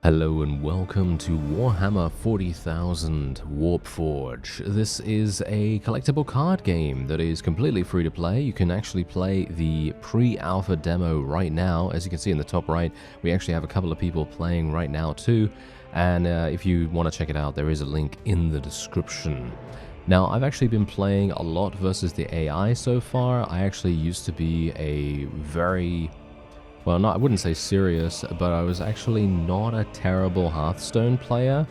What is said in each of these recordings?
Hello and welcome to Warhammer 40,000 WARPFORGE. This is a collectible card game that is completely free to play. You can actually play the pre-alpha demo right now. As you can see in the top right, we actually have a couple of people playing right now too. And if you want to check it out, there is a link in the description. Now, I've actually been playing a lot versus the AI so far. I actually used to be a very... well, I wouldn't say serious, but I was actually not a terrible Hearthstone player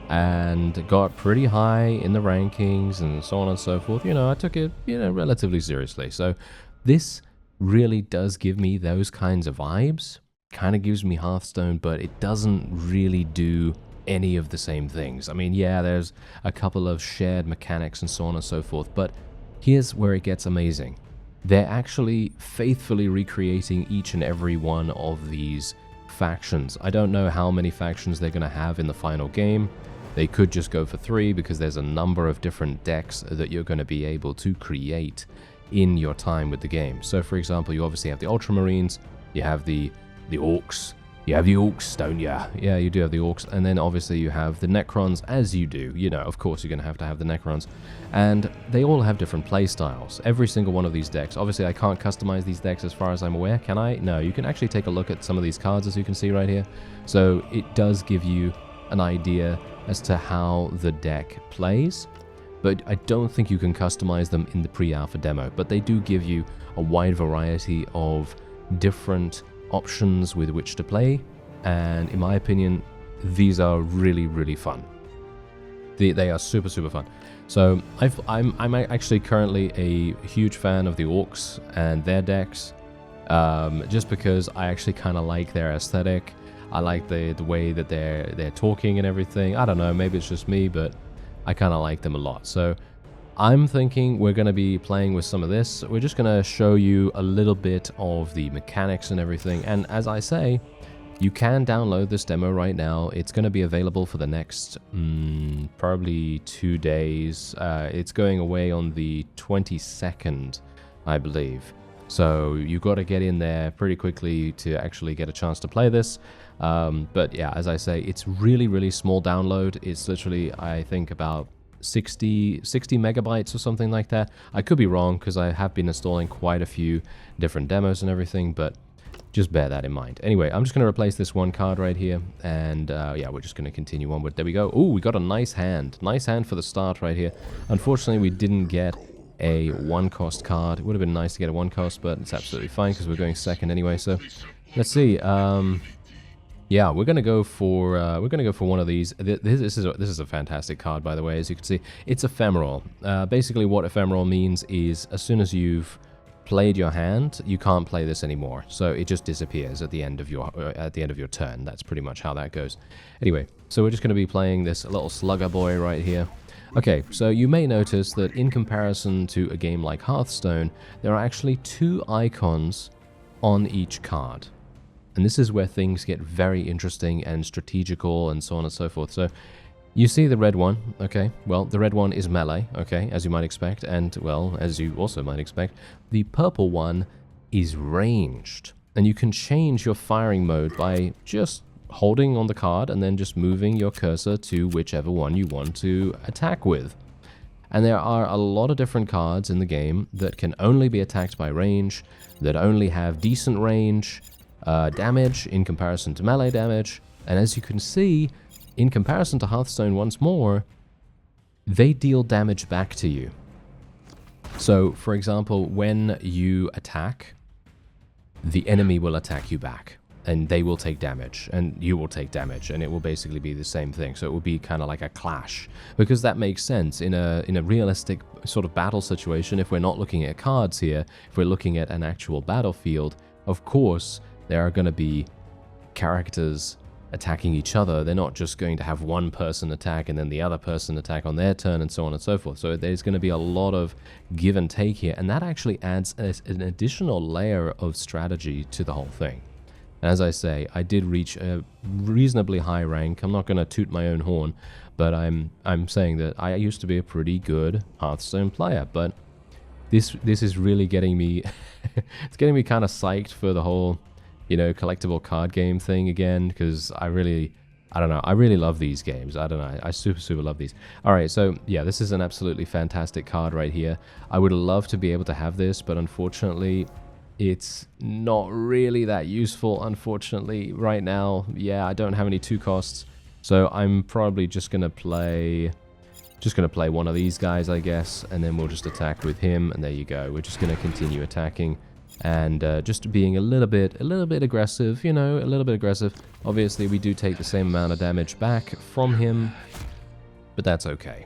and got pretty high in the rankings and so on and so forth. You know, I took it, relatively seriously. So this really does give me those kinds of vibes. Kind of gives me Hearthstone, but it doesn't really do any of the same things. I mean, yeah, there's a couple of shared mechanics and so on and so forth, but here's where it gets amazing. They're actually faithfully recreating each and every one of these factions. I don't know how many factions they're going to have in the final game. They could just go for 3 because there's a number of different decks that you're going to be able to create in your time with the game. So for example, you obviously have the ultramarines, you have the orcs. You have the orcs, don't you? Yeah, you do have the orcs. And then obviously you have the necrons, as you do. You know, of course you're going to have the necrons. And they all have different play styles. Every single one of these decks. Obviously I can't customize these decks as far as I'm aware, can I? No, you can actually take a look at some of these cards, as you can see right here. So it does give you an idea as to how the deck plays. But I don't think you can customize them in the pre-alpha demo. But they do give you a wide variety of different options with which to play, and in my opinion these are really fun. They are super fun. So I'm actually currently a huge fan of the orcs and their decks, just because I actually kind of like their aesthetic. I like the way that they're talking and everything. I don't know, maybe it's just me, but I kind of like them a lot. So I'm thinking we're going to be playing with some of this. We're just going to show you a little bit of the mechanics and everything. And as I say, you can download this demo right now. It's going to be available for the next probably 2 days. It's going away on the 22nd, I believe. So you've got to get in there pretty quickly to actually get a chance to play this. But yeah, as I say, it's really small download. It's literally, I think, about 60 megabytes or something like that. I could be wrong because I have been installing quite a few different demos and everything, but just bear that in mind. Anyway, I'm just going to replace this one card right here, and yeah, we're just going to continue onward. There we go. Oh, we got a nice hand. Nice hand for the start right here. Unfortunately, we didn't get a 1-cost card. It would have been nice to get a 1-cost, but it's absolutely fine because we're going second anyway. So let's see. Yeah, we're gonna go for one of these. This is a fantastic card, by the way. As you can see, it's ephemeral. Basically, what ephemeral means is as soon as you've played your hand, you can't play this anymore. So it just disappears at the end of your turn. That's pretty much how that goes. Anyway, so we're just gonna be playing this little slugger boy right here. Okay, so you may notice that in comparison to a game like Hearthstone, there are actually 2 icons on each card. And this is where things get very interesting and strategical and so on and so forth. So you see the red one, okay? Well, the red one is melee, okay, as you might expect. And, well, as you also might expect, the purple one is ranged. And you can change your firing mode by just holding on the card and then just moving your cursor to whichever one you want to attack with. And there are a lot of different cards in the game that can only be attacked by range, that only have decent range, damage in comparison to melee damage, and as you can see, in comparison to Hearthstone once more, they deal damage back to you. So, for example, when you attack, the enemy will attack you back, and they will take damage, and you will take damage, and it will basically be the same thing. So it will be kind of like a clash, because that makes sense in a realistic sort of battle situation. If we're not looking at cards here, if we're looking at an actual battlefield, of course there are going to be characters attacking each other. They're not just going to have one person attack and then the other person attack on their turn and so on and so forth. So there's going to be a lot of give and take here, and that actually adds an additional layer of strategy to the whole thing. As I say, I did reach a reasonably high rank. I'm not going to toot my own horn, but I'm saying that I used to be a pretty good Hearthstone player, but this is really getting me it's getting me kind of psyched for the whole collectible card game thing again, because I really I don't know. I really love these games. I don't know. I super love these. All right, so yeah, this is an absolutely fantastic card right here. I would love to be able to have this, but unfortunately, it's not really that useful. Unfortunately, right now, yeah, I don't have any 2 costs, so I'm probably just gonna play one of these guys, I guess, and then we'll just attack with him. And there you go. We're just gonna continue attacking. And just being a little bit aggressive, you know, a little bit aggressive. Obviously, we do take the same amount of damage back from him, but that's okay.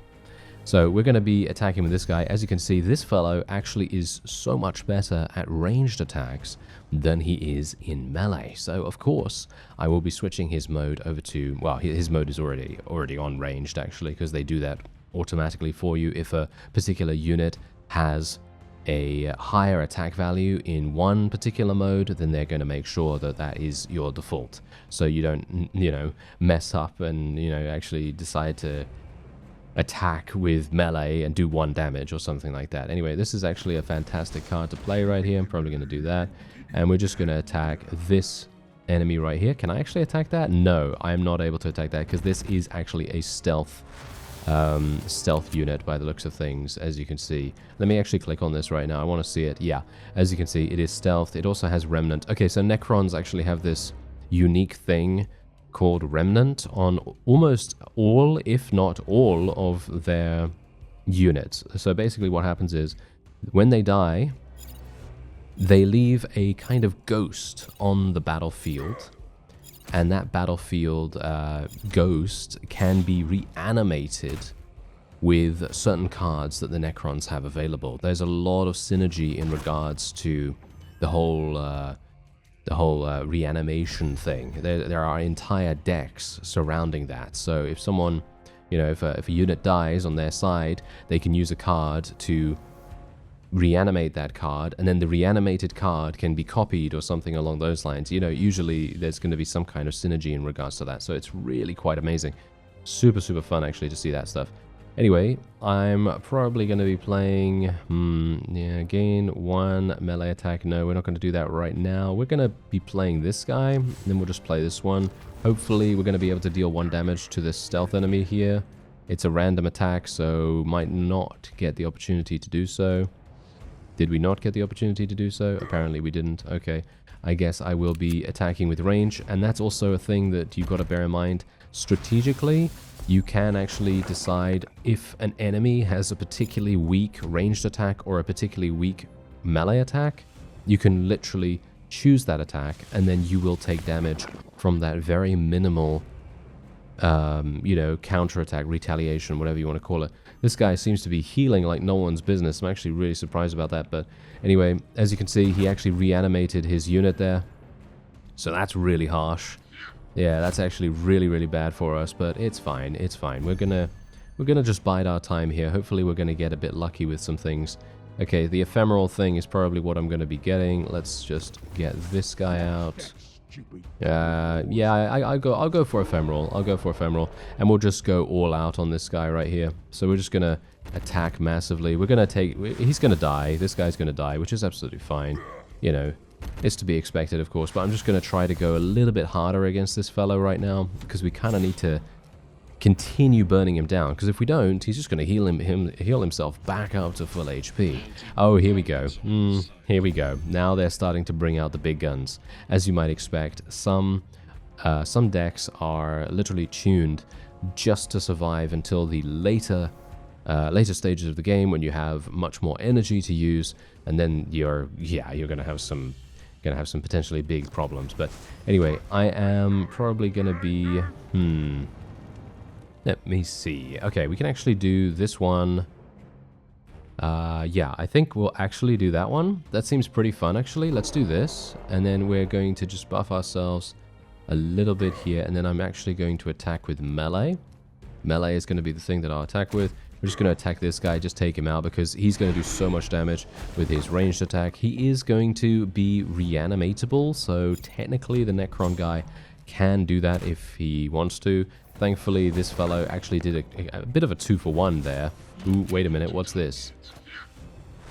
So we're going to be attacking with this guy. As you can see, this fellow actually is so much better at ranged attacks than he is in melee. So, of course, I will be switching his mode over to, well, his mode is already on ranged, actually, because they do that automatically for you if a particular unit has a higher attack value in one particular mode, then they're going to make sure that that is your default. So you don't, you know, mess up and, you know, actually decide to attack with melee and do 1 damage or something like that. Anyway, this is actually a fantastic card to play right here. I'm probably going to do that. And we're just going to attack this enemy right here. Can I actually attack that? No, I am not able to attack that because this is actually a stealth unit by the looks of things, as you can see. Let me actually click on this right now. I want to see it. Yeah, as you can see, it is stealth. It also has remnant. Okay, so necrons actually have this unique thing called remnant on almost all, if not all, of their units. So basically what happens is when they die, they leave a kind of ghost on the battlefield. And that battlefield ghost can be reanimated with certain cards that the necrons have available. There's a lot of synergy in regards to the whole reanimation thing. There are entire decks surrounding that. So if someone, you know, if a unit dies on their side, they can use a card to reanimate that card, and then the reanimated card can be copied or something along those lines. You know, usually there's going to be some kind of synergy in regards to that, so it's really quite amazing. Super fun actually to see that stuff. Anyway, I'm probably going to be playing, yeah, gain 1 melee attack. No, we're not going to do that right now. We're going to be playing this guy, and then we'll just play this one. Hopefully we're going to be able to deal 1 damage to this stealth enemy here. It's a random attack, so might not get the opportunity to do so. Did we not get the opportunity to do so? Apparently we didn't. Okay. I guess I will be attacking with range, and that's also a thing that you've got to bear in mind. Strategically, you can actually decide if an enemy has a particularly weak ranged attack or a particularly weak melee attack. You can literally choose that attack, and then you will take damage from that very minimal, you know, counterattack, retaliation, whatever you want to call it. This guy seems to be healing like no one's business. I'm actually really surprised about that. But anyway, as you can see, he actually reanimated his unit there. So that's really harsh. Yeah, that's actually really bad for us, but it's fine. It's fine. We're gonna just bide our time here. Hopefully we're gonna get a bit lucky with some things. Okay, the ephemeral thing is probably what I'm gonna be getting. Let's just get this guy out. Yeah, I'll go for ephemeral. I'll go for ephemeral, and we'll just go all out on this guy right here. So we're just gonna attack massively. We're gonna take. He's gonna die. This guy's gonna die, which is absolutely fine. You know, it's to be expected, of course. But I'm just gonna try to go a little bit harder against this fellow right now because we kind of need to continue burning him down. Because if we don't, he's just gonna heal himself back up to full HP. Oh, here we go. Here we go. Now they're starting to bring out the big guns. As you might expect, some decks are literally tuned just to survive until the later stages of the game when you have much more energy to use, and then you're gonna have some potentially big problems. But anyway, I am probably gonna be let me see. Okay, we can actually do this one. Yeah, I think we'll actually do that one. That seems pretty fun, actually. Let's do this. And then we're going to just buff ourselves a little bit here. And then I'm actually going to attack with melee. Melee is going to be the thing that I'll attack with. We're just going to attack this guy, just take him out, because he's going to do so much damage with his ranged attack. He is going to be reanimatable, so technically the Necron guy can do that if he wants to. Thankfully, this fellow actually did a bit of a 2-for-1 there. Ooh, wait a minute, what's this?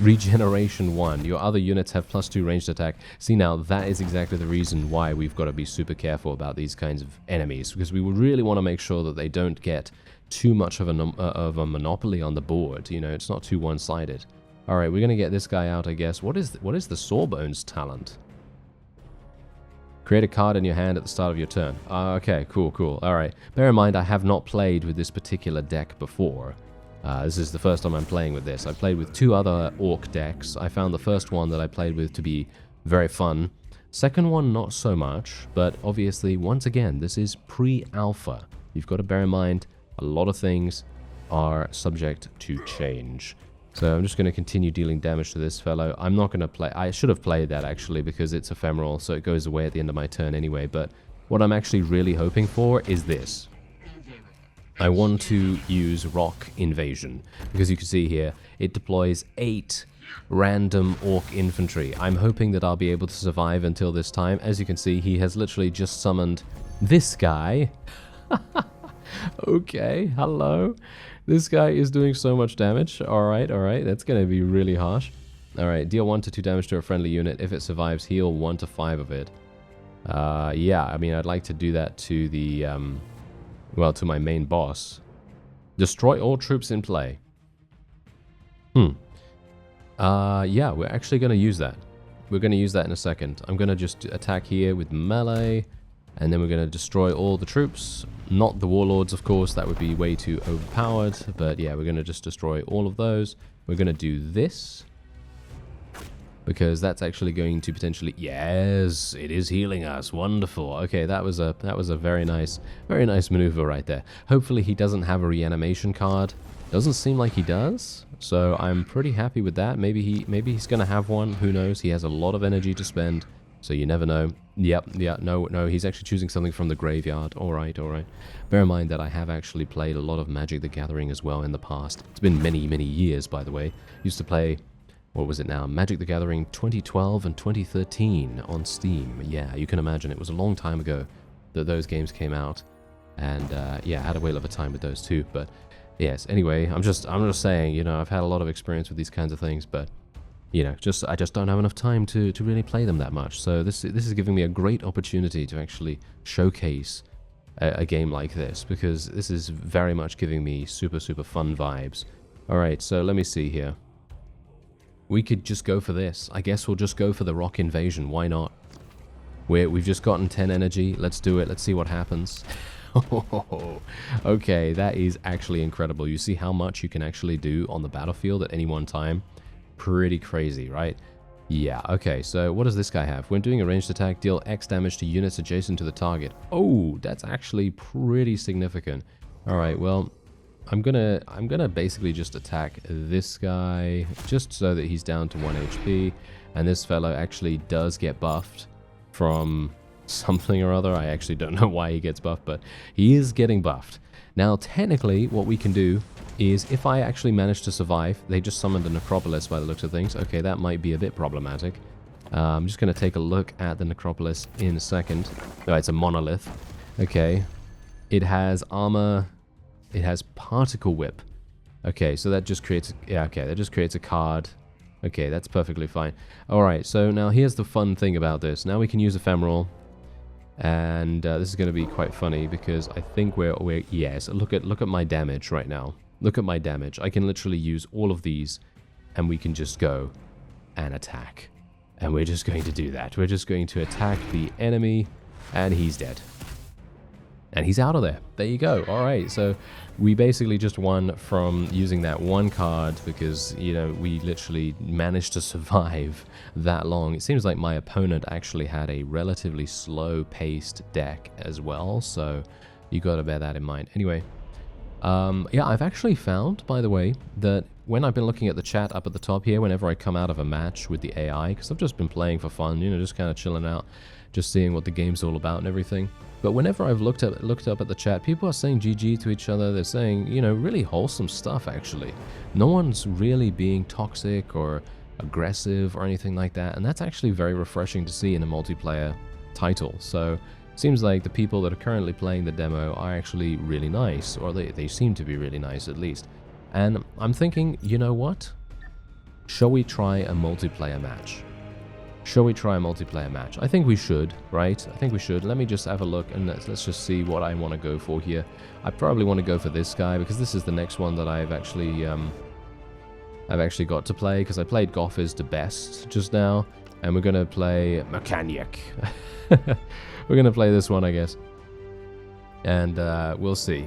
Regeneration 1. Your other units have +2 ranged attack. See, now that is exactly the reason why we've got to be super careful about these kinds of enemies, because we would really want to make sure that they don't get too much of a monopoly on the board. You know, it's not too one-sided. All right, we're going to get this guy out, I guess. What is the Sawbones talent? Create a card in your hand at the start of your turn. Okay, cool. All right. Bear in mind, I have not played with this particular deck before. This is the first time I'm playing with this. I played with 2 other Orc decks. I found the first one that I played with to be very fun. Second one, not so much. But obviously, once again, this is pre-alpha. You've got to bear in mind, a lot of things are subject to change. So I'm just going to continue dealing damage to this fellow. I'm not going to play... I should have played that, actually, because it's ephemeral, so it goes away at the end of my turn anyway. But what I'm actually really hoping for is this. I want to use Rock Invasion, because you can see here, it deploys 8 random Orc infantry. I'm hoping that I'll be able to survive until this time. As you can see, he has literally just summoned this guy. Okay, hello. This guy is doing so much damage. Alright, that's going to be really harsh. Alright, deal 1 to 2 damage to a friendly unit. If it survives, heal 1 to 5 of it. Yeah, I mean, I'd like to do that to the, well, to my main boss. Destroy all troops in play. Yeah, we're actually going to use that. We're going to use that in a second. I'm going to just attack here with melee, and then we're going to destroy all the troops. Not the warlords, of course, that would be way too overpowered, but yeah, we're going to just destroy all of those. We're going to do this, because that's actually going to potentially... Yes, it is healing us. Wonderful. Okay, that was a very nice maneuver right there. Hopefully he doesn't have a reanimation card. Doesn't seem like he does, so I'm pretty happy with that. Maybe he's going to have one. Who knows? He has a lot of energy to spend, so you never know. No, he's actually choosing something from the graveyard. Alright. Bear in mind that I have actually played a lot of Magic the Gathering as well in the past. It's been many years, by the way. Used to play, what was it now? Magic the Gathering 2012 and 2013 on Steam. Yeah, you can imagine it was a long time ago that those games came out. And yeah, I had a whale of a time with those too. But yes, anyway, I'm just saying, you know, I've had a lot of experience with these kinds of things, but you know, I just don't have enough time to really play them that much. So this is giving me a great opportunity to actually showcase a game like this, because this is very much giving me super fun vibes. Alright, so let me see here. We could just go for this. I guess we'll just go for the Rock Invasion. Why not? We've just gotten 10 energy. Let's do it. Let's see what happens. Okay, that is actually incredible. You see how much you can actually do on the battlefield at any one time? Pretty crazy, right? Yeah, okay, so what does this guy have? When doing a ranged attack, deal X damage to units adjacent to the target. Oh, that's actually pretty significant. Alright, well, I'm gonna basically just attack this guy, just so that he's down to 1 HP, and this fellow actually does get buffed from something or other. I actually don't know why he gets buffed, but he is getting buffed. Now, technically, what we can do is, if I actually manage to survive, they just summoned the Necropolis by the looks of things. Okay, that might be a bit problematic. I'm just going to take a look at the Necropolis in a second. Oh, it's a monolith. Okay. It has armor. It has particle whip. Okay, so that just creates... Yeah, okay, that just creates a card. Okay, that's perfectly fine. Alright, so now here's the fun thing about this. Now we can use Ephemeral. And this is going to be quite funny, because I think we're yes, look at my damage right now. Look at my damage. I can literally use all of these, and we can just go and attack. And we're just going to do that. We're just going to attack the enemy, and he's dead. And he's out of there. There you go. All right, so we basically just won from using that one card, because, you know, we literally managed to survive that long. It seems like my opponent actually had a relatively slow-paced deck as well, so you got to bear that in mind. Anyway, yeah, I've actually found, by the way, that when I've been looking at the chat up at the top here, whenever I come out of a match with the AI, because I've just been playing for fun, you know, just kind of chilling out, just seeing what the game's all about and everything. But whenever I've looked up at the chat, people are saying GG to each other. They're saying, you know, really wholesome stuff, actually. No one's really being toxic or aggressive or anything like that. And that's actually very refreshing to see in a multiplayer title. So it seems like the people that are currently playing the demo are actually really nice, or they seem to be really nice at least. And I'm thinking, you know what? shall we try a multiplayer match? Shall we try a multiplayer match? I think we should, right? I think we should. Let me just have a look and let's just see what I want to go for here. I probably want to go for this guy because this is the next one that I've actually got to play, because I played Goffers the best just now, and we're going to play Mechanic. We're going to play this one, I guess. And we'll see.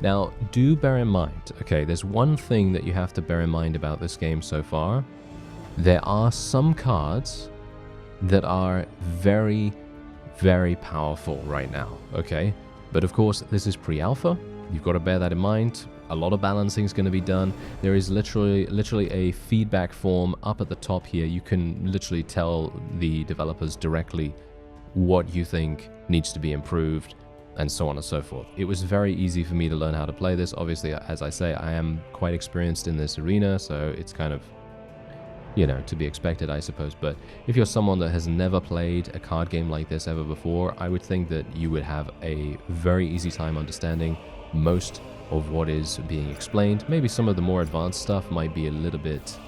Now, do bear in mind, okay, there's one thing that you have to bear in mind about this game so far. There are some cards that are very, very powerful right now, okay? But of course, this is pre-alpha. You've got to bear that in mind. A lot of balancing is going to be done. There is literally a feedback form up at the top here. You can literally tell the developers directly what you think needs to be improved, and so on and so forth. It was very easy for me to learn how to play this. Obviously, as I say, I am quite experienced in this arena, so it's kind of, you know, to be expected, I suppose. But if you're someone that has never played a card game like this ever before, I would think that you would have a very easy time understanding most of what is being explained. Maybe some of the more advanced stuff might be a little bit...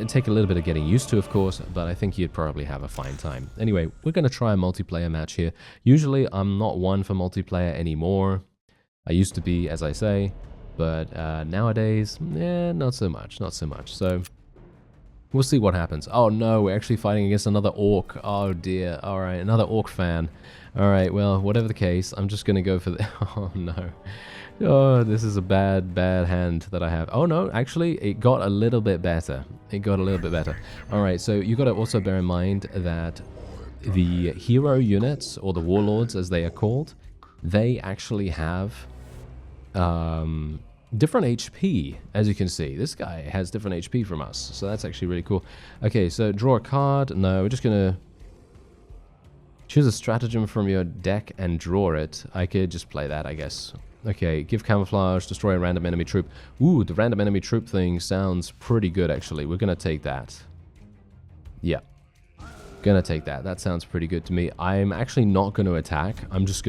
take a little bit of getting used to, of course, but I think you'd probably have a fine time. Anyway, we're going to try a multiplayer match here. Usually, I'm not one for multiplayer anymore. I used to be, as I say, but nowadays, not so much. So... we'll see what happens. Oh no, we're actually fighting against another orc. Oh dear. Alright, another orc fan. Alright, well, whatever the case, I'm just gonna go for the... oh no. Oh, this is a bad hand that I have. Oh no, actually, it got a little bit better. Alright, so you gotta also bear in mind that the hero units, or the warlords as they are called, they actually have... different HP, as you can see. This guy has different HP from us, so that's actually really cool. Okay, so draw a card. No, we're just gonna choose a stratagem from your deck and draw it. I could just play that, I guess. Okay, give camouflage, destroy a random enemy troop. Ooh, the random enemy troop thing sounds pretty good, actually. We're gonna take that. Yeah. Gonna take that. That sounds pretty good to me. I'm actually not gonna attack. I'm just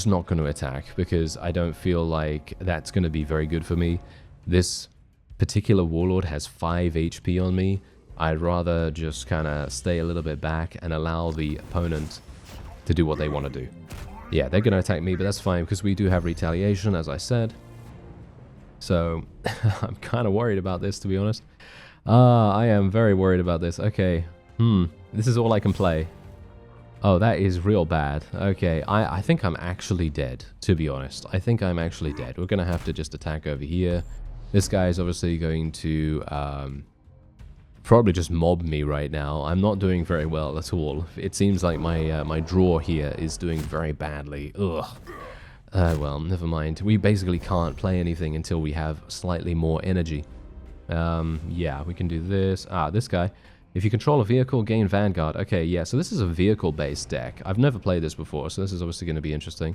not going to attack because I don't feel like that's going to be very good for me. This particular warlord has 5 HP on me. I'd rather just kind of stay a little bit back and allow the opponent to do what they want to do. Yeah, they're going to attack me, but that's fine because we do have retaliation, as I said. So, I'm kind of worried about this, to be honest. I am very worried about this. Okay, this is all I can play. Oh, that is real bad. Okay, I think I'm actually dead, to be honest. I think I'm actually dead. We're going to have to just attack over here. This guy is obviously going to probably just mob me right now. I'm not doing very well at all. It seems like my draw here is doing very badly. Ugh. Well, never mind. We basically can't play anything until we have slightly more energy. Yeah, we can do this. This guy. If you control a vehicle, gain Vanguard. Okay, yeah, so this is a vehicle-based deck. I've never played this before, so this is obviously going to be interesting.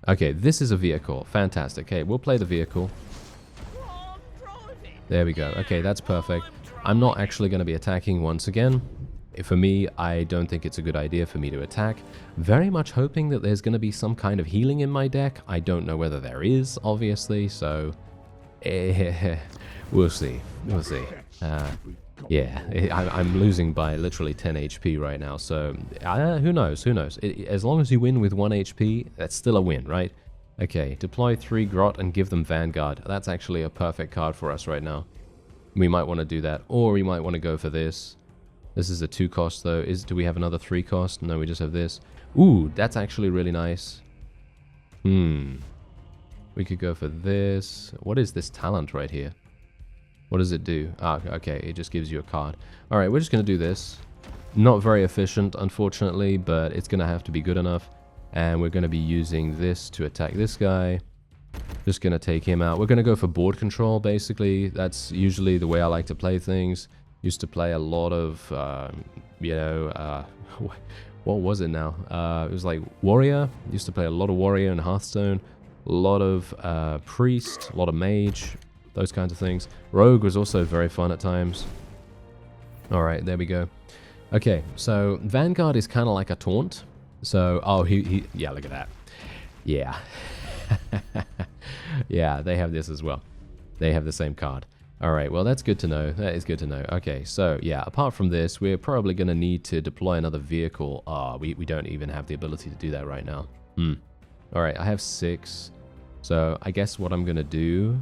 Okay, this is a vehicle. Fantastic. Okay, we'll play the vehicle. There we go. Okay, that's perfect. I'm not actually going to be attacking once again. For me, I don't think it's a good idea for me to attack. Very much hoping that there's going to be some kind of healing in my deck. I don't know whether there is, obviously, so... we'll see. We'll see. Yeah, I'm losing by literally 10 HP right now, so who knows, as long as you win with 1 HP, that's still a win, right? Okay, deploy 3 Grot and give them Vanguard. That's actually a perfect card for us right now. We might want to do that, or we might want to go for this. This is a 2 cost though. Do we have another 3 cost? No, we just have this. Ooh, that's actually really nice. We could go for this. What is this talent right here? What does it do? Okay, it just gives you a card. Alright, we're just going to do this. Not very efficient, unfortunately, but it's going to have to be good enough. And we're going to be using this to attack this guy. Just going to take him out. We're going to go for board control, basically. That's usually the way I like to play things. Used to play a lot of, what was it now? It was like Warrior. Used to play a lot of Warrior and Hearthstone. A lot of Priest, a lot of Mage. Those kinds of things. Rogue was also very fun at times. Alright, there we go. Okay, so Vanguard is kind of like a taunt. So, yeah, look at that. Yeah. Yeah, they have this as well. They have the same card. Alright, well that's good to know. That is good to know. Okay, so yeah, apart from this, we're probably going to need to deploy another vehicle. We don't even have the ability to do that right now. Alright, I have 6. So I guess what I'm going to do...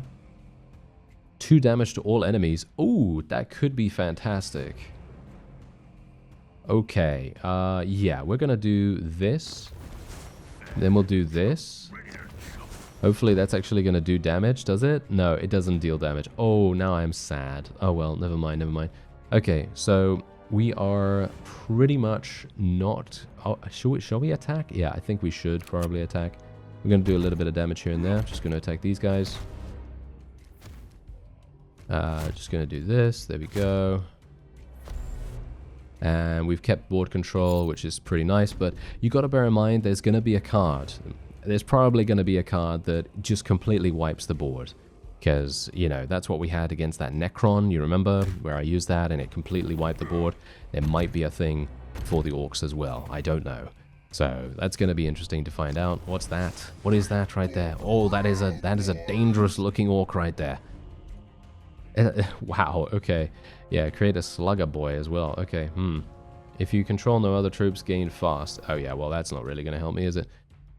2 damage to all enemies. Ooh, that could be fantastic. Okay, yeah, we're going to do this. Then we'll do this. Hopefully that's actually going to do damage, does it? No, it doesn't deal damage. Oh, now I'm sad. Oh, well, never mind, never mind. Okay, so we are pretty much not... Oh, shall we attack? Yeah, I think we should probably attack. We're going to do a little bit of damage here and there. Just going to attack these guys. Just going to do this. There we go. And we've kept board control, which is pretty nice. But you got to bear in mind, there's going to be a card. There's probably going to be a card that just completely wipes the board. Because, you know, that's what we had against that Necron. You remember where I used that and it completely wiped the board? There might be a thing for the orcs as well. I don't know. So that's going to be interesting to find out. What's that? What is that right there? Oh, that is a dangerous looking orc right there. Wow, okay. Yeah, create a slugger boy as well. Okay, If you control no other troops, gain fast. Oh yeah, well that's not really going to help me, is it?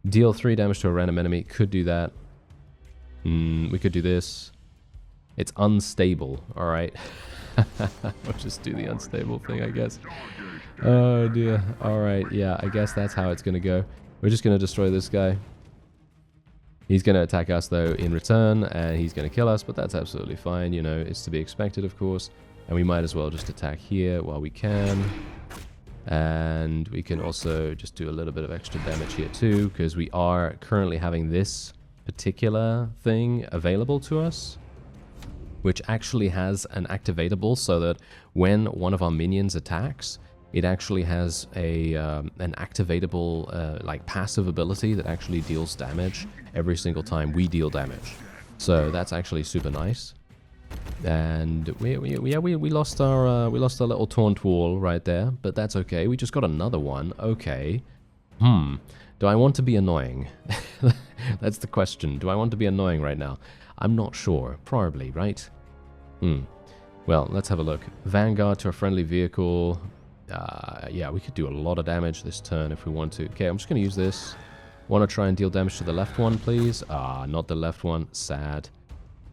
Deal 3 damage to a random enemy. Could do that. We could do this. It's unstable. Alright. We'll just do the unstable thing, I guess. Oh dear. Alright, yeah, I guess that's how it's going to go. We're just going to destroy this guy. He's going to attack us, though, in return, and he's going to kill us, but that's absolutely fine. You know, it's to be expected, of course. And we might as well just attack here while we can. And we can also just do a little bit of extra damage here, too, because we are currently having this particular thing available to us, which actually has an activatable so that when one of our minions attacks, it actually has a an activatable like passive ability that actually deals damage every single time we deal damage. So that's actually super nice. And we lost our little taunt wall right there, but that's okay. We just got another one. Okay. Do I want to be annoying? That's the question. Do I want to be annoying right now? I'm not sure. Probably, right? Well, let's have a look. Vanguard to a friendly vehicle. Yeah, we could do a lot of damage this turn if we want to. Okay, I'm just going to use this. Want to try and deal damage to the left one, please? Not the left one. Sad.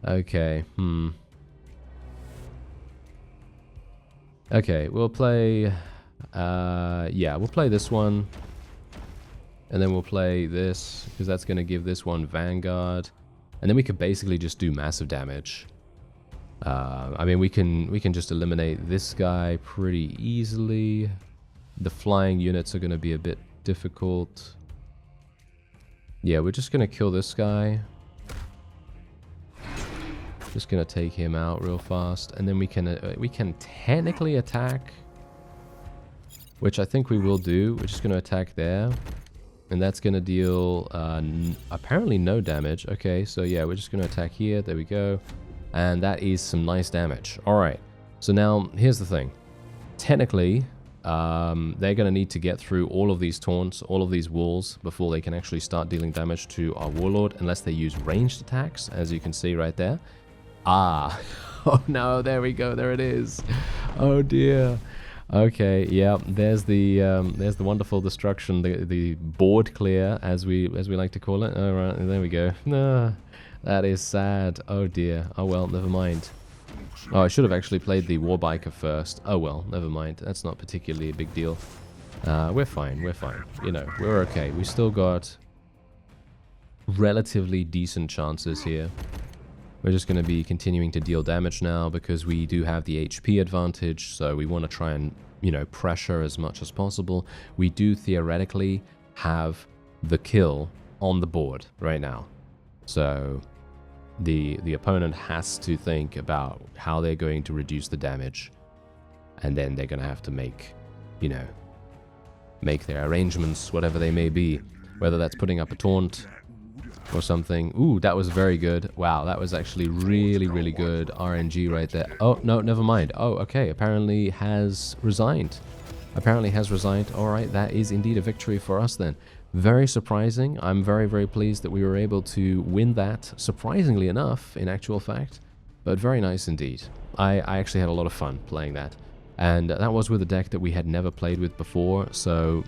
Okay, Okay, we'll play... yeah, we'll play this one. And then we'll play this, because that's going to give this one Vanguard. And then we could basically just do massive damage. I mean, we can just eliminate this guy pretty easily. The flying units are going to be a bit difficult. Yeah, we're just going to kill this guy. Just going to take him out real fast. And then we can technically attack, which I think we will do. We're just going to attack there. And that's going to deal apparently no damage. Okay, so yeah, we're just going to attack here. There we go. And that is some nice damage. Alright, so now here's the thing. Technically, they're going to need to get through all of these taunts, all of these walls, before they can actually start dealing damage to our warlord, unless they use ranged attacks, as you can see right there. Oh no, there we go, there it is. Oh dear. Okay, yeah, there's the wonderful destruction, the board clear, as we like to call it. All right, there we go. No, that is sad. Oh dear. Oh well, never mind. Oh, I should have actually played the Warbiker first. Oh well, never mind. That's not particularly a big deal. We're fine. We're fine. You know, we're okay. We still got relatively decent chances here. We're just going to be continuing to deal damage now because we do have the HP advantage, so we want to try and, you know, pressure as much as possible. We do theoretically have the kill on the board right now. So the opponent has to think about how they're going to reduce the damage, and then they're going to have to make, you know, make their arrangements, whatever they may be, whether that's putting up a taunt or something. Ooh, that was very good. Wow, that was actually really, really good RNG right there. Oh, no, never mind. Oh, okay, apparently has resigned. Apparently has resigned. All right, that is indeed a victory for us then. Very surprising. I'm very, very pleased that we were able to win that, surprisingly enough, in actual fact. but very nice indeed. I actually had a lot of fun playing that. And that was with a deck that we had never played with before, so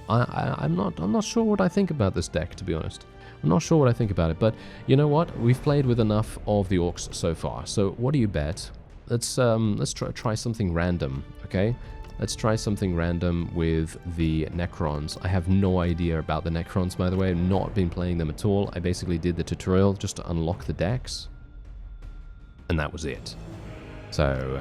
I'm not sure what I think about this deck, to be honest. I'm not sure what I think about it, but you know what? We've played with enough of the orcs so far. So what do you bet? Let's try something random, okay? Let's try something random with the necrons. I have no idea about the necrons, by the way. I've not been playing them at all. I basically did the tutorial just to unlock the decks, and that was it. So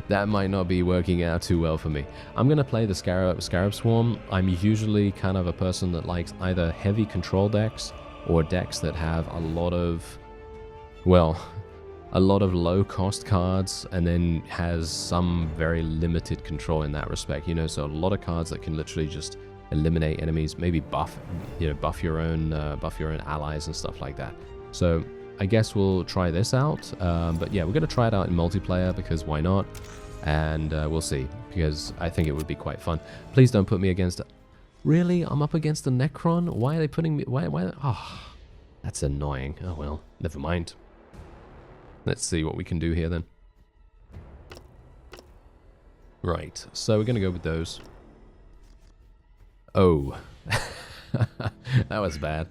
that might not be working out too well for me. I'm going to play the Scarab Swarm. I'm usually kind of a person that likes either heavy control decks or decks that have a lot of, well, a lot of low-cost cards and then has some very limited control in that respect. You know, so a lot of cards that can literally just eliminate enemies, maybe buff your own allies and stuff like that. So I guess we'll try this out, but yeah, we're going to try it out in multiplayer because why not? And we'll see, because I think it would be quite fun. Please don't put me against... Really? I'm up against a Necron? Why are they putting me... Why? Oh, that's annoying. Oh well, never mind. Let's see what we can do here then. Right, so we're going to go with those. Oh. That was bad.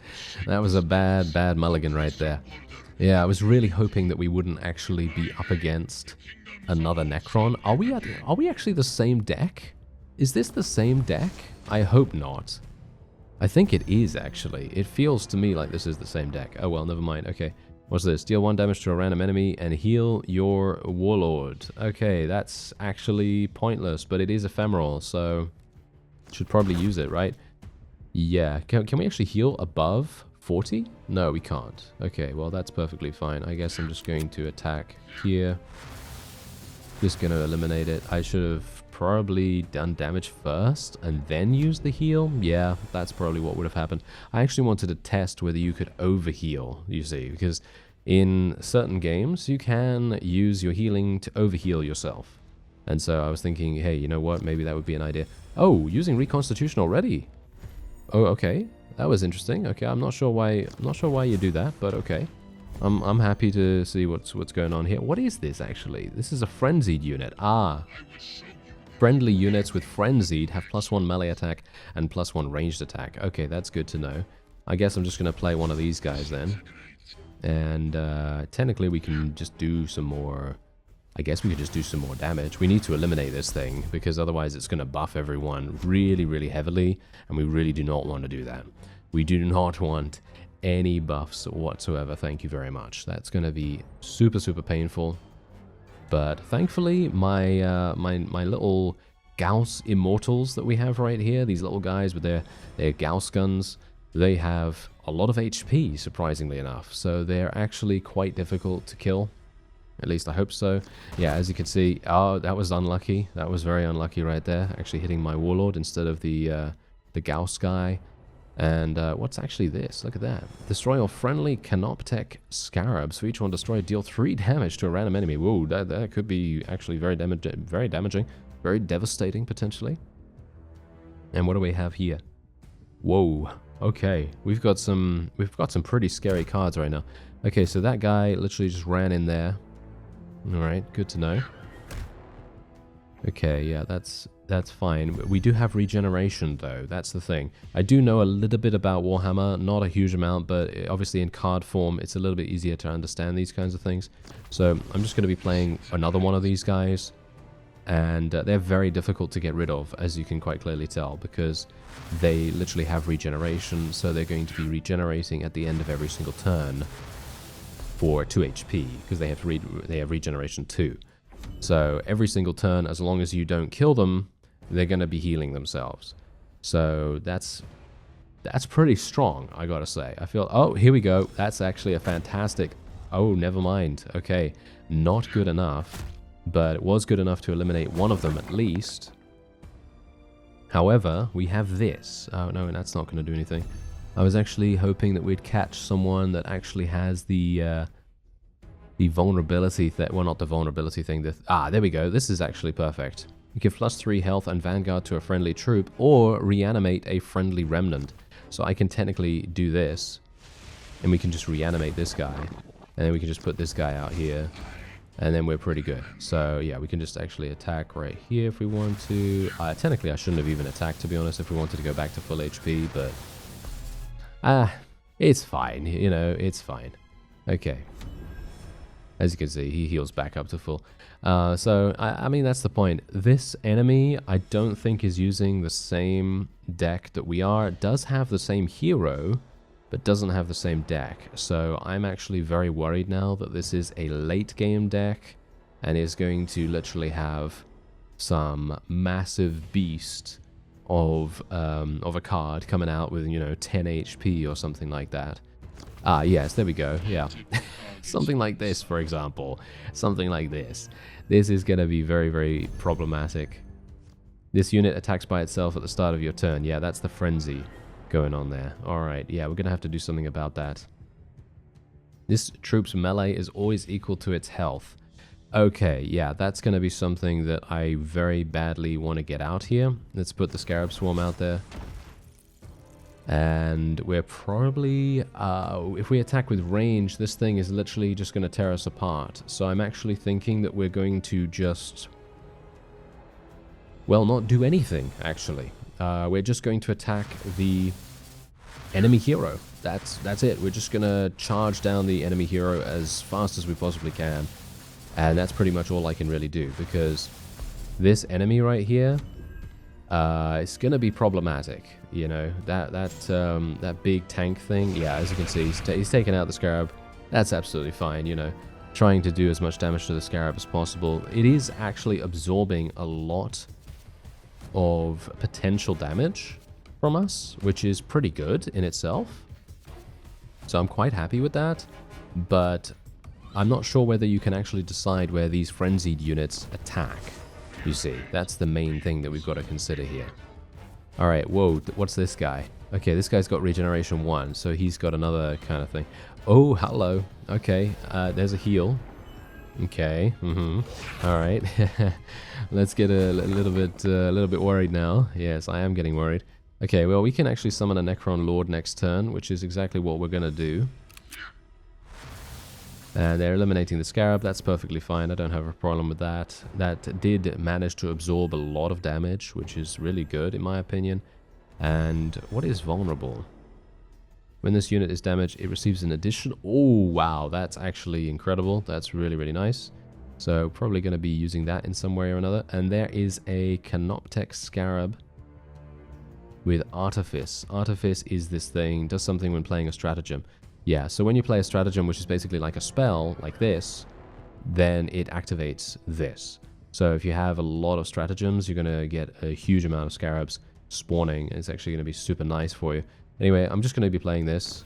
That was a bad mulligan right there. Yeah, I was really hoping that we wouldn't actually be up against another Necron. Are we actually the same deck? Is this the same deck? I hope not. I think it is, actually. It feels to me like this is the same deck. Oh well, never mind. Okay. What's this? Deal 1 damage to a random enemy and heal your warlord. Okay, that's actually pointless, but it is ephemeral, so should probably use it, right? Yeah. Can we actually heal above 40? No, we can't. Okay, well, that's perfectly fine. I guess I'm just going to attack here. Just going to eliminate it. I should have probably done damage first and then use the heal. Yeah, that's probably what would have happened. I actually wanted to test whether you could overheal, you see, because in certain games, you can use your healing to overheal yourself. And so I was thinking, hey, you know what? Maybe that would be an idea. Oh, using Reconstitution already? Oh, okay. That was interesting. Okay, I'm not sure why you do that, but okay. I'm happy to see what's going on here. What is this actually? This is a frenzied unit. Ah. Friendly units with frenzied have +1 melee attack and +1 ranged attack. Okay, that's good to know. I guess I'm just going to play one of these guys then. And technically we can just do some more... I guess we could just do some more damage. We need to eliminate this thing because otherwise it's going to buff everyone really, really heavily. And we really do not want to do that. We do not want any buffs whatsoever. Thank you very much. That's going to be super, super painful. But thankfully, my my little Gauss Immortals that we have right here, these little guys with their Gauss guns, they have a lot of HP, surprisingly enough. So they're actually quite difficult to kill. At least I hope so. Yeah, as you can see, oh, that was unlucky. That was very unlucky right there. Actually hitting my Warlord instead of the Gauss guy. And what's actually this? Look at that. Destroy all friendly Canoptech Scarabs. For each one destroyed, deal 3 damage to a random enemy. Whoa, that could be actually very damaging. Very devastating, potentially. And what do we have here? Whoa. Okay. We've got some pretty scary cards right now. Okay, so that guy literally just ran in there. Alright, good to know. Okay, yeah, that's fine. We do have regeneration, though. That's the thing. I do know a little bit about Warhammer, not a huge amount, but obviously in card form, it's a little bit easier to understand these kinds of things. So I'm just going to be playing another one of these guys, and they're very difficult to get rid of, as you can quite clearly tell, because they literally have regeneration, so they're going to be regenerating at the end of every single turn for 2 HP, because they have regeneration 2. So every single turn, as long as you don't kill them, they're going to be healing themselves. So that's pretty strong, I gotta say. I feel... Oh, here we go. That's actually a fantastic... Oh, never mind. Okay, not good enough, but it was good enough to eliminate one of them at least. However, we have this. Oh, no, that's not going to do anything. I was actually hoping that we'd catch someone that actually has the vulnerability thing. Well, not the vulnerability thing. There we go. This is actually perfect. You give +3 health and Vanguard to a friendly troop, or reanimate a friendly remnant. So I can technically do this, and we can just reanimate this guy. And then we can just put this guy out here. And then we're pretty good. So, yeah, we can just actually attack right here if we want to. Technically, I shouldn't have even attacked, to be honest, if we wanted to go back to full HP, but... it's fine, you know, it's fine. Okay. As you can see, he heals back up to full. So, I mean, that's the point. This enemy, I don't think is using the same deck that we are. It does have the same hero, but doesn't have the same deck. So I'm actually very worried now that this is a late game deck and is going to literally have some massive beast of a card coming out with, you know, 10 HP or something like that. Ah, yes, there we go. Yeah. Something like this, for example. Something like this. This is going to be very, very problematic. This unit attacks by itself at the start of your turn. Yeah, that's the frenzy going on there. Alright, yeah, we're going to have to do something about that. This troop's melee is always equal to its health. Okay, yeah, that's going to be something that I very badly want to get out here. Let's put the Scarab Swarm out there. And we're probably, if we attack with range, this thing is literally just going to tear us apart. So I'm actually thinking that we're going to just, well, not do anything, actually. We're just going to attack the enemy hero. That's it. We're just going to charge down the enemy hero as fast as we possibly can. And that's pretty much all I can really do, because this enemy right here, it's going to be problematic. You know, that big tank thing. Yeah, as you can see, he's taking out the Scarab. That's absolutely fine, you know. Trying to do as much damage to the Scarab as possible. It is actually absorbing a lot of potential damage from us, which is pretty good in itself. So I'm quite happy with that, but I'm not sure whether you can actually decide where these frenzied units attack. You see, that's the main thing that we've got to consider here. Alright, whoa, what's this guy? Okay, this guy's got regeneration 1, so he's got another kind of thing. Oh, hello. Okay, there's a heal. Okay, alright. Let's get a little bit worried now. Yes, I am getting worried. Okay, well, we can actually summon a Necron Lord next turn, which is exactly what we're going to do. And they're eliminating the Scarab. That's perfectly fine. I don't have a problem with that. That did manage to absorb a lot of damage, which is really good, in my opinion. And what is vulnerable? When this unit is damaged, it receives an additional... Oh, wow. That's actually incredible. That's really, really nice. So probably going to be using that in some way or another. And there is a Canoptech Scarab with Artifice. Artifice is this thing, does something when playing a stratagem. Yeah, so when you play a stratagem, which is basically like a spell, like this, then it activates this. So if you have a lot of stratagems, you're going to get a huge amount of Scarabs spawning. It's actually going to be super nice for you. Anyway, I'm just going to be playing this.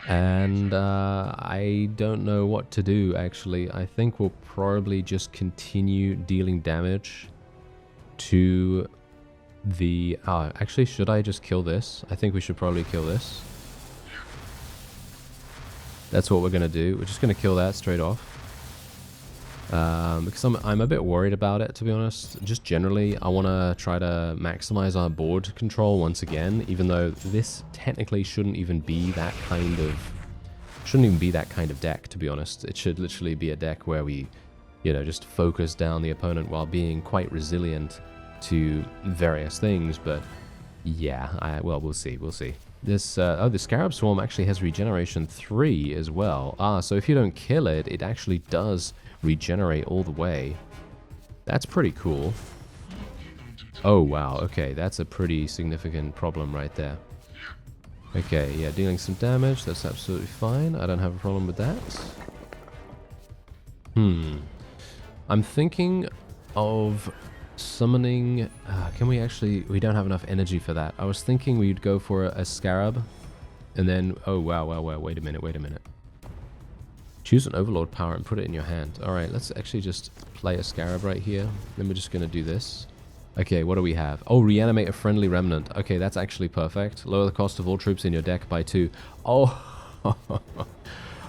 And I don't know what to do, actually. I think we'll probably just continue dealing damage to... the... actually, should I just kill this? I think we should probably kill this. That's what we're going to do. We're just going to kill that straight off. Because I'm a bit worried about it, to be honest. Just generally, I want to try to maximize our board control once again, even though this technically shouldn't even be that kind of deck, to be honest. It should literally be a deck where we, you know, just focus down the opponent while being quite resilient to various things. But yeah, well, we'll see. This the Scarab Swarm actually has regeneration 3 as well. So if you don't kill it, it actually does regenerate all the way. That's pretty cool. Oh wow, okay, that's a pretty significant problem right there. Okay, yeah, dealing some damage, that's absolutely fine. I don't have a problem with that. I'm thinking of summoning... can we actually... we don't have enough energy for that. I was thinking we'd go for a Scarab, and then... oh, wow, wait a minute. Choose an Overlord power and put it in your hand. Alright, let's actually just play a Scarab right here. Then we're just going to do this. Okay, what do we have? Oh, reanimate a friendly remnant. Okay, that's actually perfect. Lower the cost of all troops in your deck by 2. Oh,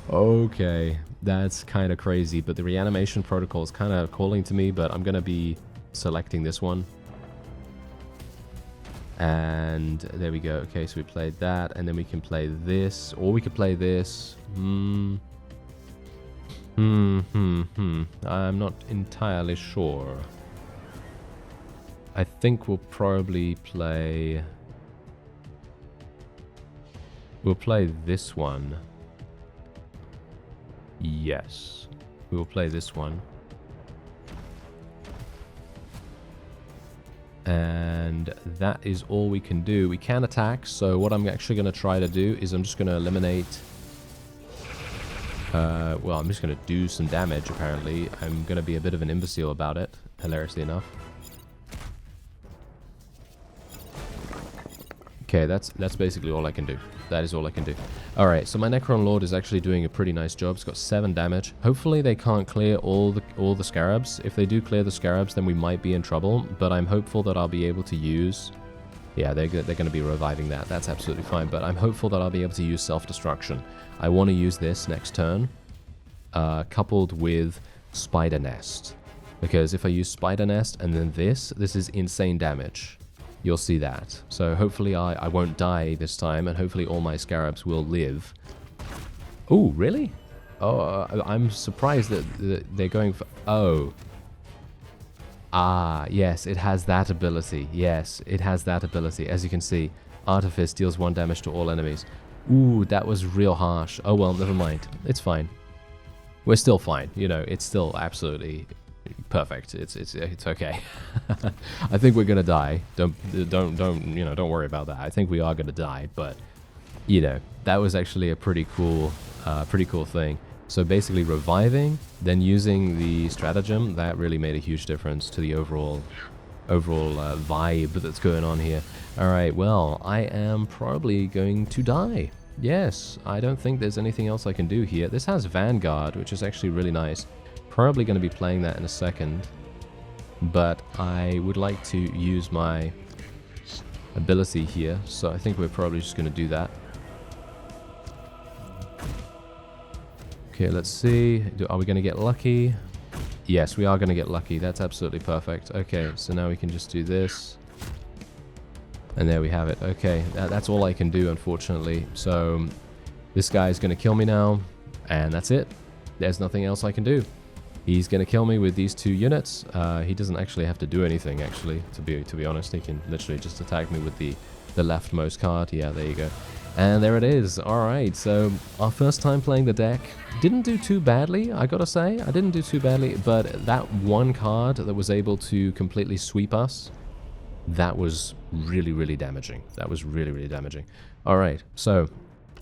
okay. That's kind of crazy, but the reanimation protocol is kind of calling to me, but I'm going to be selecting this one. And there we go. Okay, so we played that, and then we can play this, or we could play this. I'm not entirely sure. I think we'll probably play... We'll play this one. Yes. We will play this one. And that is all we can do. We can attack, so what I'm actually going to try to do is I'm just going to eliminate... well, I'm just going to do some damage, apparently. I'm going to be a bit of an imbecile about it, hilariously enough. Okay, that's basically all I can do. That is all I can do. Alright, so my Necron Lord is actually doing a pretty nice job. It's got 7 damage. Hopefully they can't clear all the scarabs. If they do clear the scarabs, then we might be in trouble. But I'm hopeful that I'll be able to use... Yeah, they're going to be reviving that. That's absolutely fine. But I'm hopeful that I'll be able to use self-destruction. I want to use this next turn, coupled with Spider Nest. Because if I use Spider Nest and then this is insane damage. You'll see that. So hopefully I won't die this time, and hopefully all my scarabs will live. Oh, really? Oh, I'm surprised that they're going for... Oh. Ah, yes, it has that ability. Yes, it has that ability. As you can see, Artifice deals 1 damage to all enemies. Ooh, that was real harsh. Oh well, never mind. It's fine. We're still fine. You know, it's still absolutely... perfect. It's okay. I think we're gonna die. Don't worry about that. I think we are gonna die, but you know, that was actually a pretty cool thing. So basically reviving, then using the stratagem, that really made a huge difference to the overall vibe that's going on here. All right, well, I am probably going to die. Yes, I don't think there's anything else I can do here. This has Vanguard, which is actually really nice. Probably going to be playing that in a second, but I would like to use my ability here, so I think we're probably just going to do that. Okay, let's see. Are we going to get lucky? Yes, we are going to get lucky. That's absolutely perfect. Okay, so now we can just do this. And there we have it. Okay, that's all I can do, unfortunately. So this guy's going to kill me now, and that's it. There's nothing else I can do. He's going to kill me with these 2 units. He doesn't actually have to do anything, actually, to be honest. He can literally just attack me with the leftmost card. Yeah, there you go. And there it is. Alright, so our first time playing the deck. Didn't do too badly, I gotta say. I didn't do too badly, but that one card that was able to completely sweep us, that was really, really damaging. That was really, really damaging. Alright, so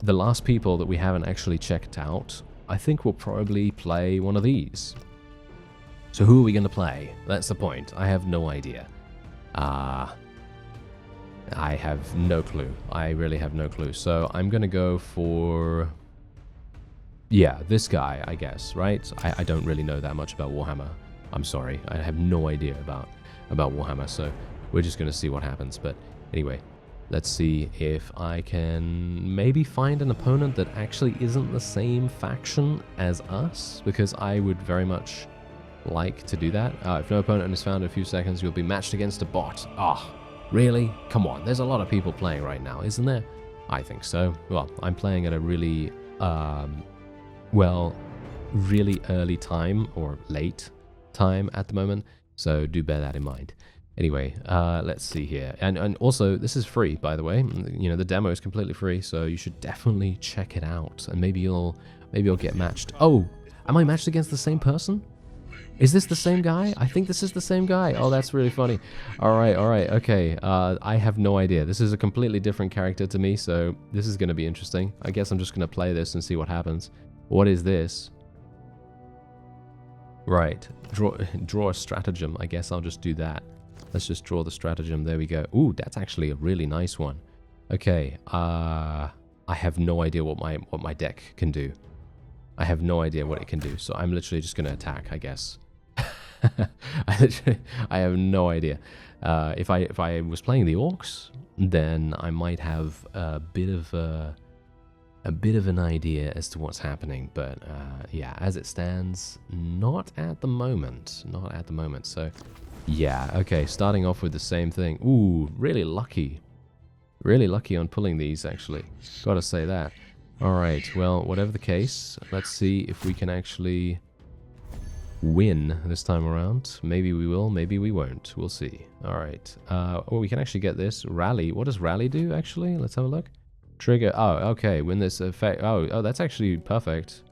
the last people that we haven't actually checked out, I think we'll probably play one of these. So who are we going to play? That's the point. I have no idea. I have no clue. I really have no clue. So I'm going to go for... Yeah, this guy, I guess, right? I don't really know that much about Warhammer. I'm sorry. I have no idea about Warhammer, so we're just going to see what happens. But anyway, let's see if I can maybe find an opponent that actually isn't the same faction as us, because I would very much like to do that. If no opponent is found in a few seconds, you'll be matched against a bot. Ah, really? Come on, there's a lot of people playing right now, isn't there? I think so. Well, I'm playing at a really, really early time, or late time at the moment, so do bear that in mind. Anyway, let's see here. And also, this is free, by the way. You know, the demo is completely free, so you should definitely check it out. And maybe you'll get matched. Oh, am I matched against the same person? Is this the same guy? I think this is the same guy. Oh, that's really funny. All right, okay. I have no idea. This is a completely different character to me, so this is going to be interesting. I guess I'm just going to play this and see what happens. What is this? Right, draw a stratagem. I guess I'll just do that. Let's just draw the stratagem. There we go. Ooh, that's actually a really nice one. Okay, I have no idea what my deck can do. I have no idea what it can do, so I'm literally just going to attack, I guess. I have no idea. If I was playing the orcs, then I might have a bit of an idea as to what's happening. But yeah, as it stands, not at the moment. Not at the moment. So Yeah, okay, starting off with the same thing. Ooh, really lucky. Really lucky on pulling these, actually. Gotta say that. Alright, well, whatever the case, let's see if we can actually win this time around. Maybe we will, maybe we won't. We'll see. Alright. Oh, we can actually get this. Rally. What does rally do, actually? Let's have a look. Trigger. Oh, okay. When this effect... Oh, that's actually perfect.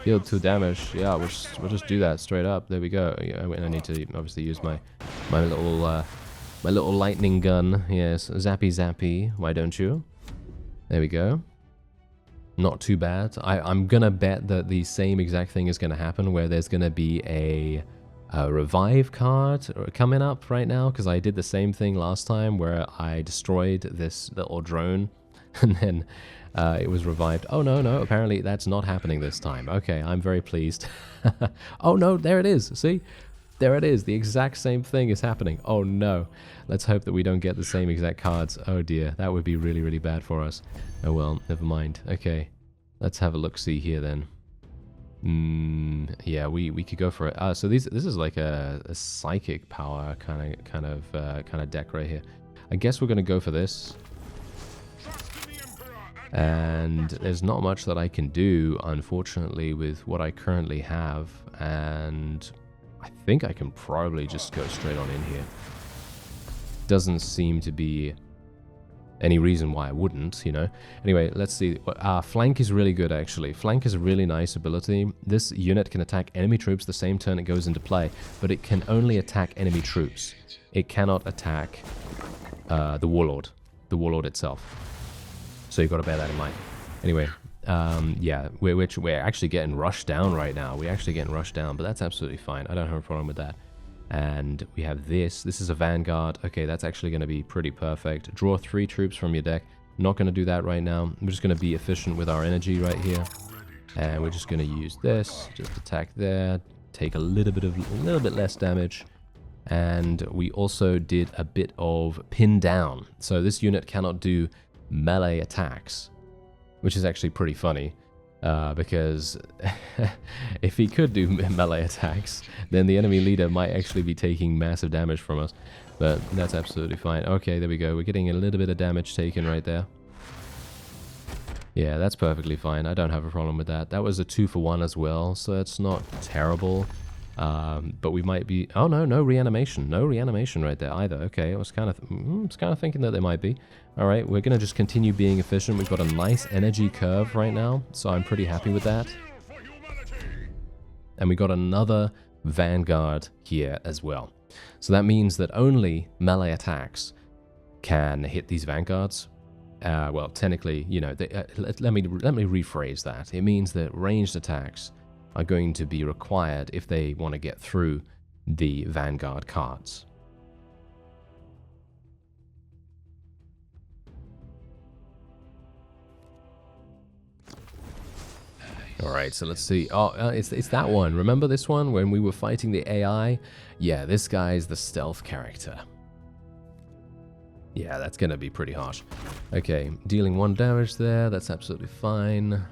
Deal 2 damage. Yeah, we'll just do that straight up. There we go. Yeah, I need to obviously use my little lightning gun. Yes, zappy zappy. Why don't you? There we go. Not too bad. I'm gonna bet that the same exact thing is gonna happen, where there's gonna be a revive card coming up right now, because I did the same thing last time where I destroyed this little drone and then it was revived. Oh no, apparently that's not happening this time. Okay, I'm very pleased. Oh no, there it is. See? There it is. The exact same thing is happening. Oh no. Let's hope that we don't get the same exact cards. Oh dear, that would be really, really bad for us. Oh well, never mind. Okay, let's have a look-see here then. Yeah, we could go for it. So this is like a psychic power kind of deck right here. I guess we're gonna go for this. And there's not much that I can do, unfortunately, with what I currently have, and I think I can probably just go straight on in here. Doesn't seem to be any reason why I wouldn't, you know. Anyway, let's see. Flank is really good, actually. Flank is a really nice ability. This unit can attack enemy troops the same turn it goes into play, but it can only attack enemy troops. It cannot attack the Warlord itself. So you've got to bear that in mind. Anyway, yeah, we're actually getting rushed down right now. We're actually getting rushed down, but that's absolutely fine. I don't have a problem with that. And we have this. This is a Vanguard. Okay, that's actually going to be pretty perfect. Draw 3 troops from your deck. Not going to do that right now. We're just going to be efficient with our energy right here. And we're just going to use this. Just attack there. Take a little bit less damage. And we also did a bit of pin down. So this unit cannot do melee attacks, which is actually pretty funny, because if he could do melee attacks, then the enemy leader might actually be taking massive damage from us, but that's absolutely fine. Okay, there we go. We're getting a little bit of damage taken right there. Yeah, that's perfectly fine. I don't have a problem with that. That was a 2-for-1 as well, so it's not terrible. But we might be... Oh, no reanimation. No reanimation right there either. Okay, I was kind of thinking that there might be. All right, we're going to just continue being efficient. We've got a nice energy curve right now, so I'm pretty happy with that. And we got another Vanguard here as well. So that means that only melee attacks can hit these Vanguards. Well, technically, you know, let me rephrase that. It means that ranged attacks are going to be required if they want to get through the Vanguard cards. Alright, so let's see. Oh, it's that one. Remember this one when we were fighting the AI? Yeah, this guy's the stealth character. Yeah, that's going to be pretty harsh. Okay, dealing 1 damage there. That's absolutely fine.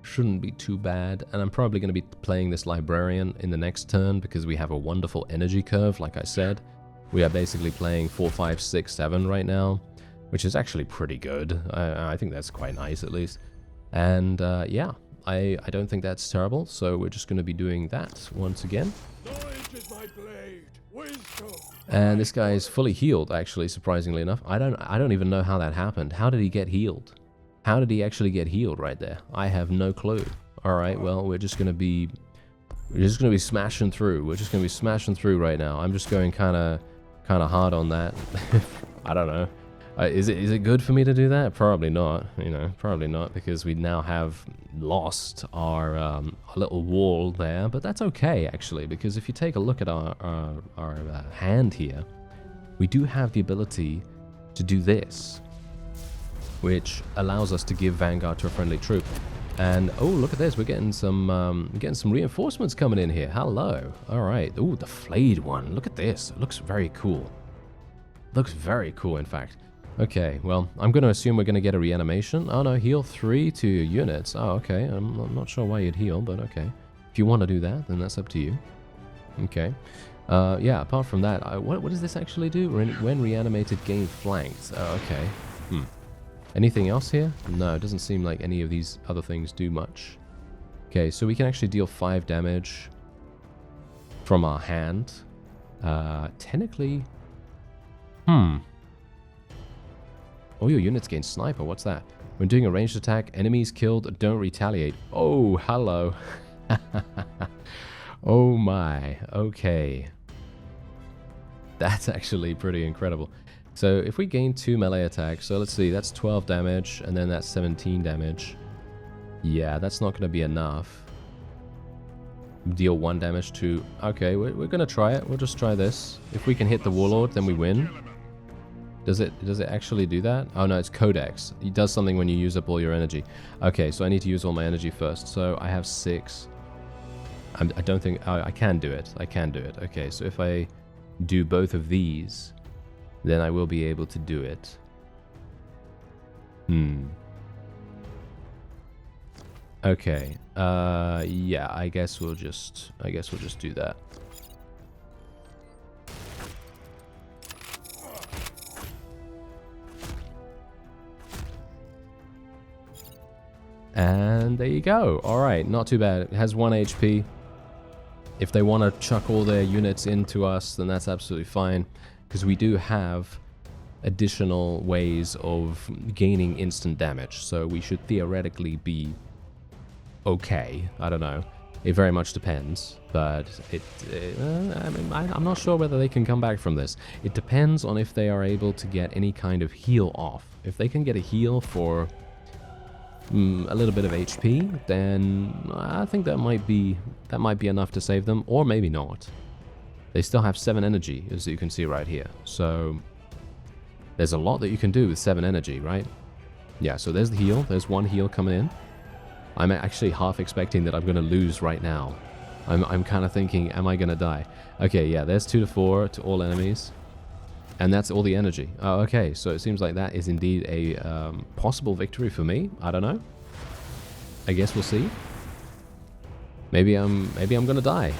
Shouldn't be too bad. And I'm probably going to be playing this Librarian in the next turn because we have a wonderful energy curve, like I said. We are basically playing 4, 5, 6, 7 right now, which is actually pretty good. I think that's quite nice, at least. And yeah, I don't think that's terrible, so we're just going to be doing that once again. And this guy is fully healed, actually, surprisingly enough. I don't even know how that happened. How did he get healed? How did he actually get healed right there? I have no clue. All right, well, we're just going to be smashing through. We're just going to be smashing through right now. I'm just going kind of hard on that. I don't know. Is it good for me to do that? Probably not. You know, probably not, because we now have lost our little wall there. But that's okay, actually, because if you take a look at our hand here, we do have the ability to do this, which allows us to give Vanguard to a friendly troop. And oh, look at this! We're getting some reinforcements coming in here. Hello. All right. Ooh, the flayed one. Look at this. It looks very cool. Looks very cool, in fact. Okay, well, I'm going to assume we're going to get a reanimation. Oh no, heal 3 to units. Oh, okay. I'm not sure why you'd heal, but okay. If you want to do that, then that's up to you. Okay. Yeah, apart from that, what does this actually do? When reanimated, gain flanked. Oh, okay. Anything else here? No, it doesn't seem like any of these other things do much. Okay, so we can actually deal 5 damage from our hand. Technically... All your units gain sniper. What's that? When doing a ranged attack, enemies killed don't retaliate. Oh, hello. Oh my. Okay. That's actually pretty incredible. So if we gain 2 melee attacks, so let's see, that's 12 damage, and then that's 17 damage. Yeah, that's not going to be enough. Deal 1 damage to... Okay, we're going to try it. We'll just try this. If we can hit the Warlord, then we win. Does it actually do that? Oh no, it's Codex. It does something when you use up all your energy. Okay, so I need to use all my energy first. So I have 6. I don't think... Oh, I can do it. I can do it. Okay, so if I do both of these, then I will be able to do it. Okay. Yeah, I guess we'll just do that. And there you go. Alright, not too bad. It has 1 HP. If they want to chuck all their units into us, then that's absolutely fine. Because we do have additional ways of gaining instant damage. So we should theoretically be okay. I don't know. It very much depends. But I mean, I'm not sure whether they can come back from this. It depends on if they are able to get any kind of heal off. If they can get a heal for... a little bit of HP, then I think that might be enough to save them, or maybe not. They still have 7 energy, as you can see right here. So there's a lot that you can do with 7 energy, right? Yeah, so there's the heal. There's 1 heal coming in. I'm actually half expecting that I'm going to lose right now. I'm kind of thinking, am I going to die? Okay, yeah, there's 2 to 4 to all enemies. And that's all the energy. Oh, okay, so it seems like that is indeed a possible victory for me. I don't know. I guess we'll see. Maybe I'm gonna die.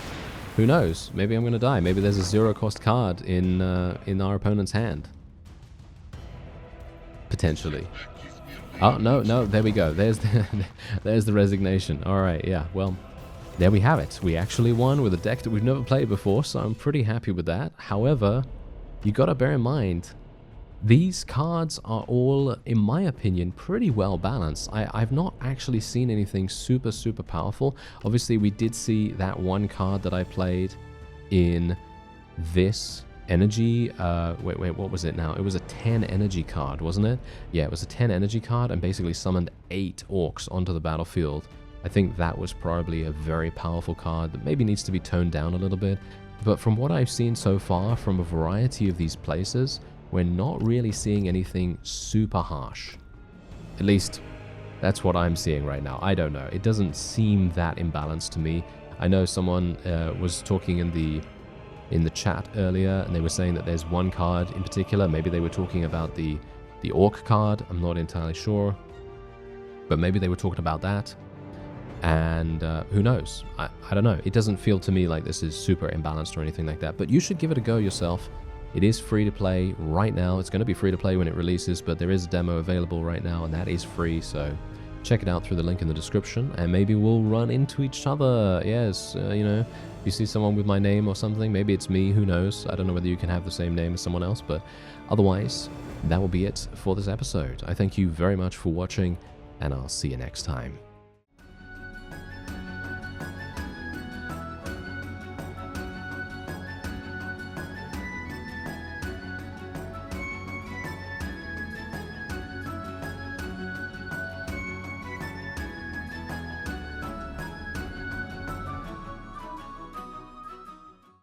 Who knows? Maybe I'm gonna die. Maybe there's a 0-cost card in our opponent's hand. Potentially. Oh no, there we go. There's the resignation. All right, yeah. Well, there we have it. We actually won with a deck that we've never played before, so I'm pretty happy with that. However, you gotta bear in mind, these cards are all, in my opinion, pretty well balanced. I've not actually seen anything super powerful. Obviously, we did see that one card that I played in this energy. Wait, what was it now? It was a 10 energy card, wasn't it? Yeah, it was a 10 energy card and basically summoned 8 orcs onto the battlefield. I think that was probably a very powerful card that maybe needs to be toned down a little bit. But from what I've seen so far from a variety of these places, we're not really seeing anything super harsh. At least, that's what I'm seeing right now. I don't know. It doesn't seem that imbalanced to me. I know someone was talking in the chat earlier, and they were saying that there's one card in particular. Maybe they were talking about the orc card. I'm not entirely sure. But maybe they were talking about that. And who knows? I don't know. It doesn't feel to me like this is super imbalanced or anything like that. But you should give it a go yourself. It is free to play right now. It's going to be free to play when it releases, but there is a demo available right now, and that is free. So check it out through the link in the description, and maybe we'll run into each other. Yes, you know, if you see someone with my name or something, maybe it's me. Who knows? I don't know whether you can have the same name as someone else, but otherwise, that will be it for this episode. I thank you very much for watching, and I'll see you next time.